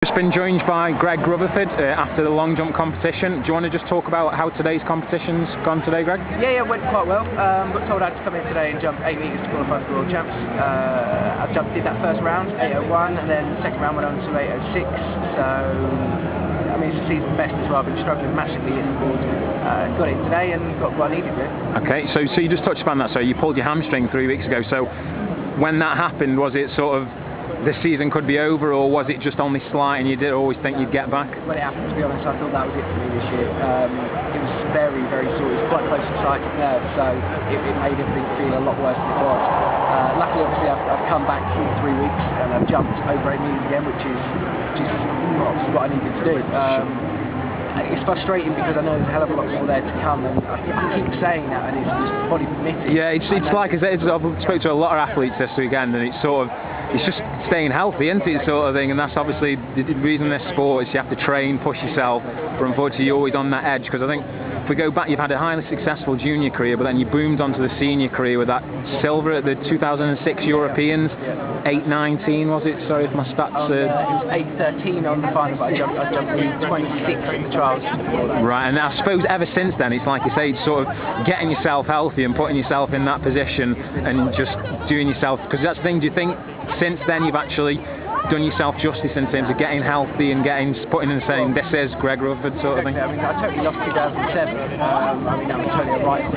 Just been joined by Greg Rutherford after the long jump competition. Do you want to just talk about how today's competition's gone today, Greg? Yeah, it went quite well. Got told I had to come in today and jump 8 metres to qualify for World Champs. I did that first round, 8:01, and then second round went on to 8:06. So, I mean, it's the season best as well. I've been struggling massively in the board. Got it today and got what I needed really. Okay, so you just touched upon that. So you pulled your hamstring 3 weeks ago. So when that happened, was it sort of this season could be over, or was it just only slight and you did always think you'd get back? When it happened, to be honest, I thought that was it for me this year. It was very, very sore. It was quite close to sciatic nerve, so it made everything feel a lot worse than it was. Luckily, obviously, I've come back in 3 weeks and I've jumped over 8 meters again, which is obviously what I needed to do. It's frustrating because I know there's a hell of a lot more there to come, and I keep saying that, and it's just body permitting. Yeah, it's like I said, I've spoke to a lot of athletes this weekend, and it's just staying healthy, isn't it, sort of thing, and that's obviously the reason this sport is you have to train, push yourself, but unfortunately you're always on that edge, because I think if we go back, you've had a highly successful junior career, but then you boomed onto the senior career with that silver at the 2006 Europeans, 8:19 was it? Sorry if my stats it was 8:13 on the final, but I jumped 26 in the trials before that. Right, and I suppose ever since then, it's like you say, it's sort of getting yourself healthy and putting yourself in that position and just doing yourself, because that's the thing, do you think since then you've actually done yourself justice in terms of getting healthy and putting in and saying this is Greg Rutherford sort of thing? I mean, I totally lost 2007. I mean, that was totally a write-off.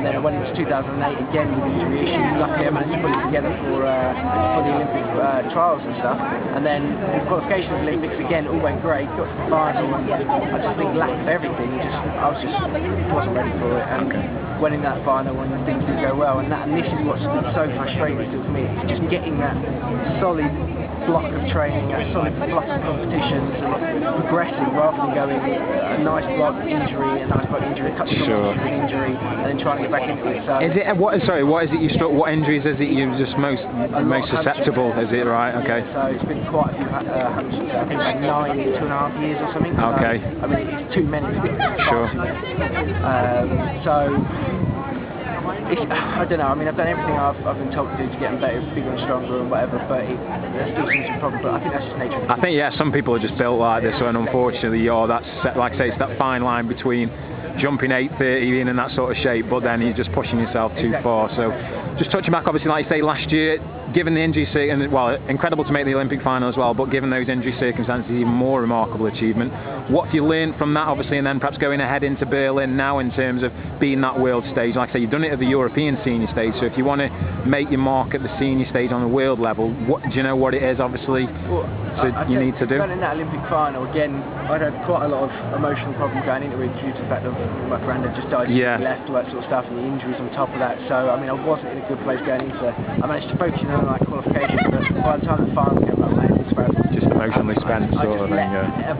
And then when it was 2008 again with injury issues, luckily I managed to put it together for the Olympic trials and stuff. And then the qualification of the Olympics again all went great. Got to the final, and I just think lack of everything. I wasn't ready for it. And went in that final when things didn't go well. And this is what's been so frustrating still for me. It's just getting that solid block of training, a solid block of competitions, and progressing rather than going a nice block injury, a nice block injury, a couple of injury, and then trying to get back into it. So is it what is it you struck? What injuries is it you're just most susceptible? Is it right? Okay. So it's been quite a few hamstrings. I think like 9 in 2.5 years or something. Okay. So, I mean, it's too many. Sure. I don't know. I mean, I've done everything I've been told to do to get them better, bigger and stronger and whatever, but there still seems to be a problem. But I think that's just nature. I think some people are just built like this, and unfortunately, that's like I say, it's that fine line between jumping 8:30 in that sort of shape, but then you're just pushing yourself too far. So, just touching back, obviously, like you say, last year, given the injury circumstances, well, incredible to make the Olympic final as well, but given those injury circumstances, even more remarkable achievement. What have you learned from that, obviously, and then perhaps going ahead into Berlin now in terms of being that world stage? Like I say, you've done it at the European senior stage, so if you want to make your mark at the senior stage on the world level, do you know what it is, obviously, you need to do? In that Olympic final, again, I'd had quite a lot of emotional problems going into it due to the fact that my friend had just died, left, all that sort of stuff, and the injuries on top of that. So, I mean, I wasn't in a good place going into it. I managed to focus on my qualification, but by the time the final came up, man, it's just emotionally spent sort of thing.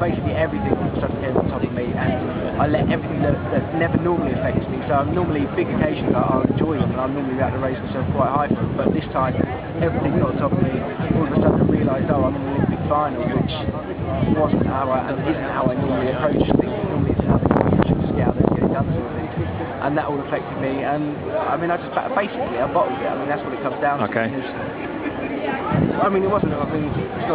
Basically everything stuff came on top of me, and I let everything that never normally affects me. So I'm normally big occasions I'll enjoy them, and I'm normally about to raise myself quite high for them. But this time, everything got on top of me. All of a sudden, I realised, I'm in an Olympic final, which isn't how I normally approach things. Normally, it's how I should just get out there and get it done, sort of thing. And that all affected me. And I mean, I bottled it. I mean, that's what it comes down to. Okay. I mean, it's not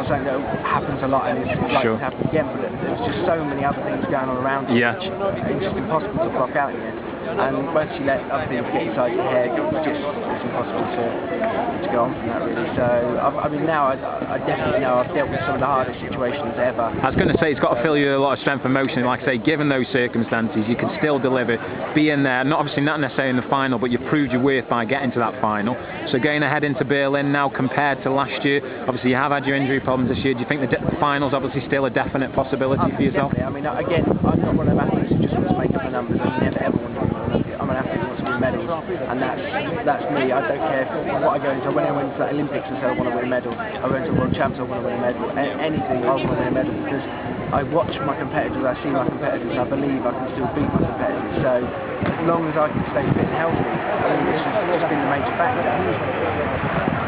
something that happens a lot and it's likely to happen again, but there's just so many other things going on around it. It's just impossible to block out in it. And once you let other things get inside your head, it's impossible to go on from that, really. So, I mean, now I definitely know I've dealt with some of the hardest situations ever. I was going to say, it's got to fill you with a lot of strength and emotion. Like I say, given those circumstances, you can still deliver, be in there, not necessarily in the final, but you've proved your worth by getting to that final. So going ahead into Berlin now compared to last year, obviously you have had your injury problems this year. Do you think the final's obviously still a definite possibility for yourself? Definitely. I mean, again, I'm not one of them athletes who just wants to make up the numbers. I never ever want to make up the numbers. I'm an athlete who wants to win medals, and that's me. I don't care what I go into. When I went to the Olympics, I said I want to win a medal. I went to World Champs, I want to win a medal. Anything, I want to win a medal, because I watch my competitors, I see my competitors, I believe I can still beat my competitors. So as long as I can stay fit and healthy, I mean, this has just been the major factor.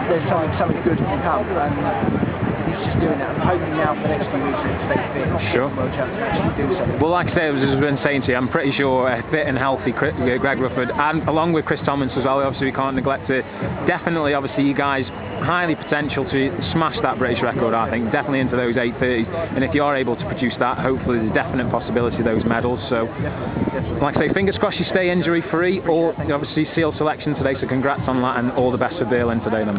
There's something good can come, and he's just doing that. I'm hoping now for the next few weeks to stay fit, World Champs, and actually do something. Well, like I say, as I've been saying to you, I'm pretty sure fit and healthy Greg Rutherford, and along with Chris Thomas as well, obviously we can't neglect to, definitely, obviously you guys highly potential to smash that British record, I think, definitely into those 8:30s, and if you are able to produce that, hopefully there's a definite possibility of those medals. So like I say, fingers crossed you stay injury free, or obviously seal selection today, so congrats on that and all the best for Berlin today then.